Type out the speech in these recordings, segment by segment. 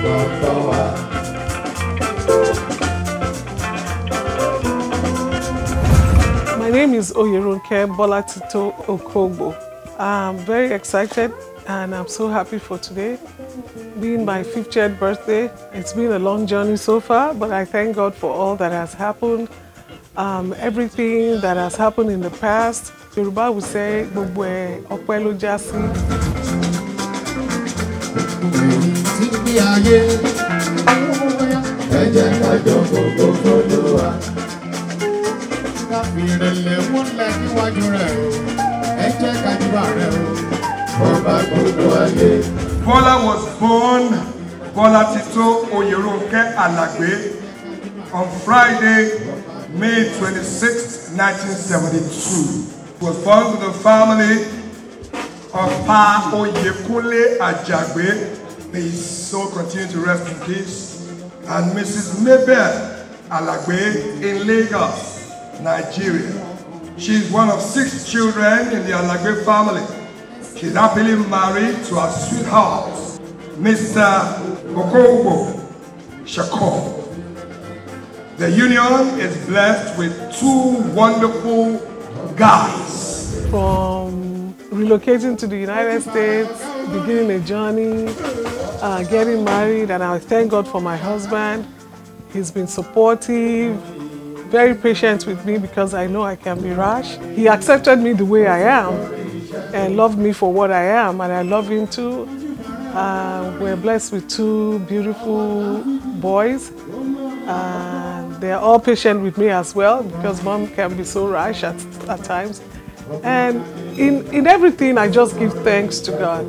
My name is Oyeronke Bolatito Okougbo. I'm very excited and I'm so happy for today, being my 50th birthday. It's been a long journey so far, but I thank God for all that has happened. Everything that has happened in the past. Yoruba will say, "Gbogbo ẹ̀ ọpẹ́ ló já sí." Bola was born Bolatito Oyeronke Alagbe on Friday, May 26, 1972. He was born to the family of Pa Oyekunle Alagbe. May his soul continue to rest in peace. And Mrs. Mabel Alagbe in Lagos, Nigeria. She is one of 6 children in the Alagbe family. She is happily married to her sweetheart, Mr. Okougbo, Shaka. The union is blessed with 2 wonderful guys. From relocating to the United States, beginning a journey, getting married, and I thank God for my husband. He's been supportive, very patient with me because I know I can be rash. He accepted me the way I am and loved me for what I am, and I love him too. We're blessed with 2 beautiful boys. They're all patient with me as well because mom can be so rash at times. And in everything, I just give thanks to God.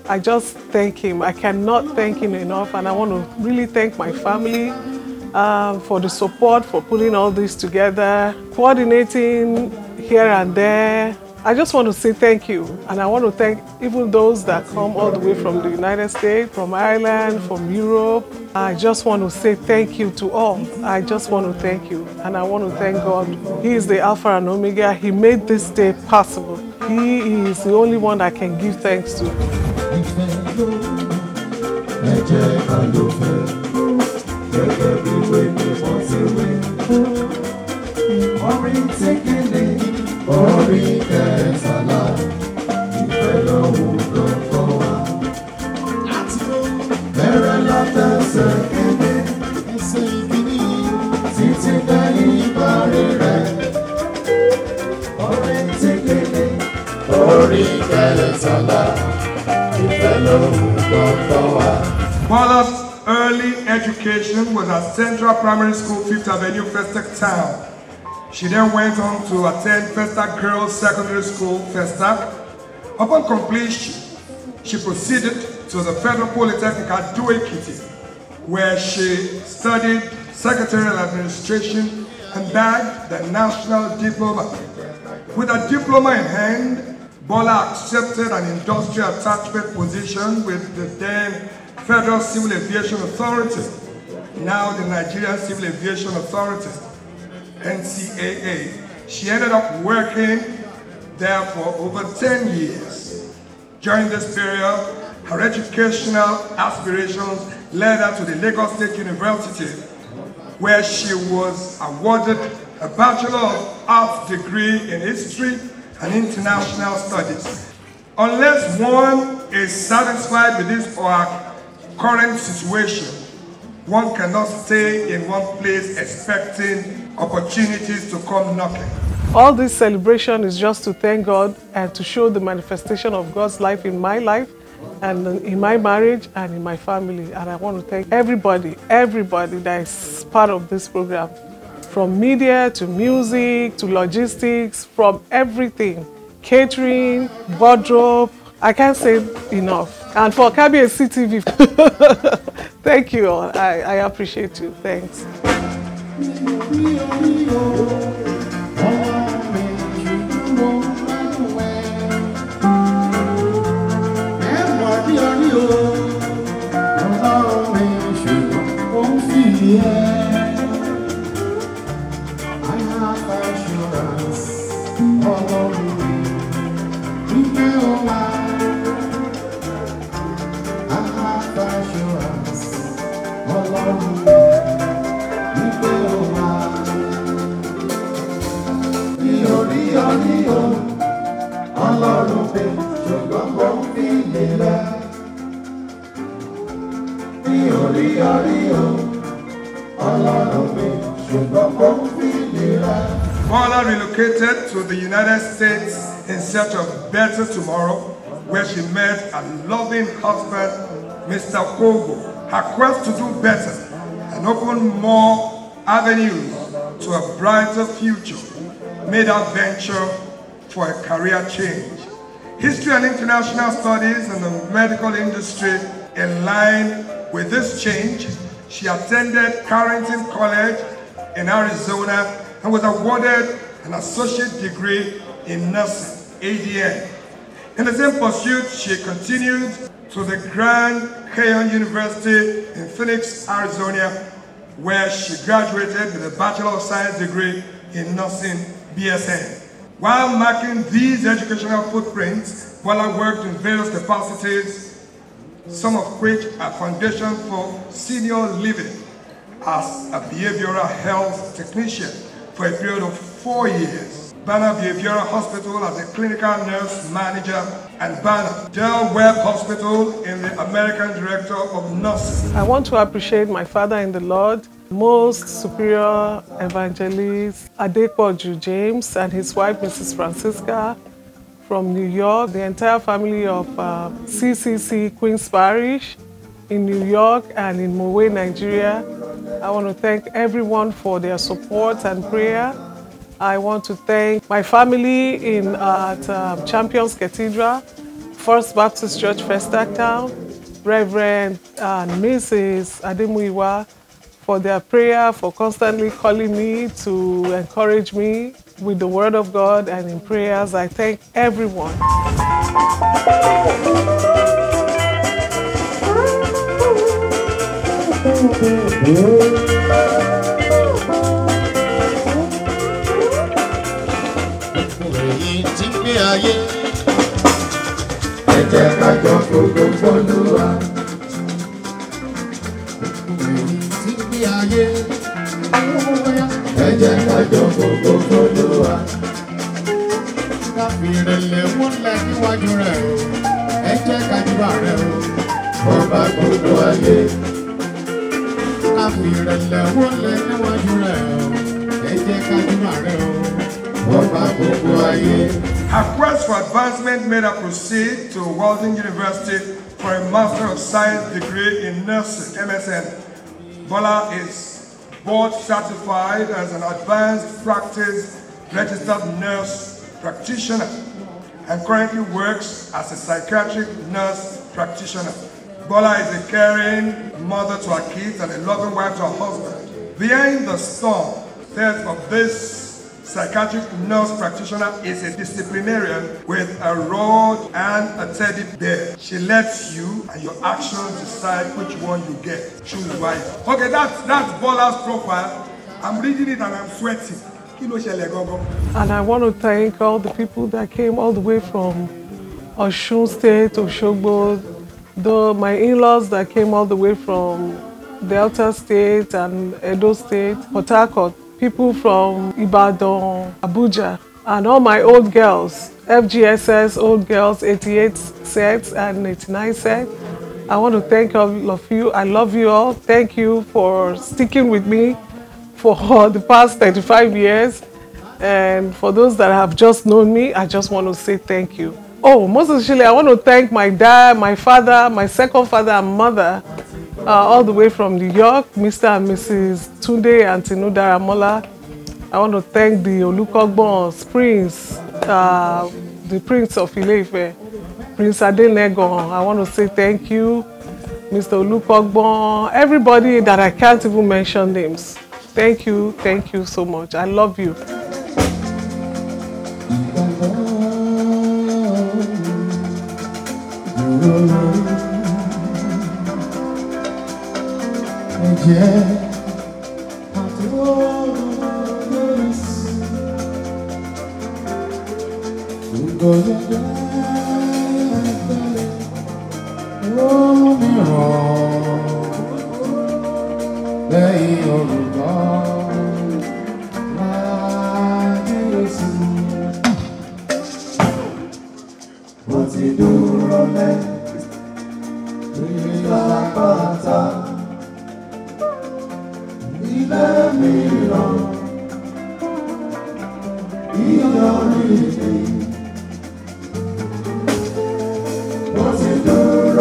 I just thank Him. I cannot thank Him enough, and I want to really thank my family for the support, for putting all this together, coordinating here and there. I just want to say thank you, and I want to thank even those that come all the way from the United States, from Ireland, from Europe. I just want to say thank you to all. I just want to thank you, and I want to thank God. He is the Alpha and Omega. He made this day possible. He is the only one I can give thanks to. Bola's early education was at Central Primary School, 5th Avenue Festac Town. She then went on to attend Festac Girls Secondary School, Festac. Upon completion, she proceeded to the Federal Polytechnic at Ekiti, where she studied Secretarial Administration and bagged the National Diploma. With a diploma in hand, Bola accepted an industrial attachment position with the then Federal Civil Aviation Authority, now the Nigerian Civil Aviation Authority, NCAA. She ended up working there for over 10 years. During this period, her educational aspirations led her to the Lagos State University, where she was awarded a Bachelor of Arts degree in History and International Studies. Unless one is satisfied with this or her current situation, one cannot stay in one place expecting opportunities to come knocking. All this celebration is just to thank God and to show the manifestation of God's life in my life and in my marriage and in my family. And I want to thank everybody that is part of this program, from media to music to logistics, from everything, catering, wardrobe. I can't say enough. And for kabiyesitv, thank you all. I appreciate you. Thanks. Bola relocated to the United States in search of better tomorrow, where she met a loving husband, Mr. Okougbo. Her quest to do better and open more avenues to a brighter future made her venture for a career change. History and international studies in the medical industry in line with this change, she attended Carrington College in Arizona and was awarded an associate degree in nursing, ADN. In the same pursuit, she continued to the Grand Canyon University in Phoenix, Arizona, where she graduated with a Bachelor of Science degree in nursing, BSN. While marking these educational footprints, Bola worked in various capacities, some of which are foundation for senior living as a behavioral health technician for a period of 4 years. Banner Behavioral Hospital as a clinical nurse manager, and Banner Del Webb Hospital in the American Director of Nursing. I want to appreciate my father in the Lord, Most Superior Evangelist Adepoju James and his wife, Mrs. Francisca, from New York, the entire family of CCC Queen's Parish in New York and in Mowe, Nigeria. I want to thank everyone for their support and prayer. I want to thank my family at Champions Cathedral, First Baptist Church, Festac Town, Reverend and Mrs. Ademuyiwa, for their prayer, for constantly calling me to encourage me with the Word of God and in prayers. I thank everyone. Her quest for advancement made her proceed to Walden University for a Master of Science degree in nursing, MSN. Bola is board certified as an advanced practice registered nurse practitioner and currently works as a psychiatric nurse practitioner. Bola is a caring mother to her kids and a loving wife to her husband. Behind the storm, death of this psychiatric nurse practitioner is a disciplinarian with a rod and a teddy bear. She lets you and your actions decide which one you get. Choose wisely. Okay, that's Bola's profile. I'm reading it and I'm sweating. And I want to thank all the people that came all the way from Osun State, Osogbo, my in-laws that came all the way from Delta State and Edo State, Port Harcourt, people from Ibadan, Abuja, and all my old girls, FGSS old girls, 88 sets and 89 sets. I want to thank all of you. I love you all. Thank you for sticking with me for the past 35 years. And for those that have just known me, I just want to say thank you. Oh, most especially, I want to thank my dad, my father, my second father and mother, all the way from New York, Mr. and Mrs. Tunde and Tinuda Ramola. I want to thank the Olukogbon's Prince, the Prince of Ile-Ife, Prince Adenegon. I want to say thank you, Mr. Olukogbon, everybody that I can't even mention names. Thank you so much. I love you.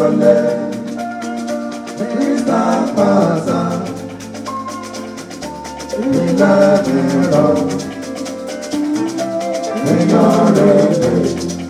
wọlé nígbà pàṣà ilé mìíràn èèyàn rèé.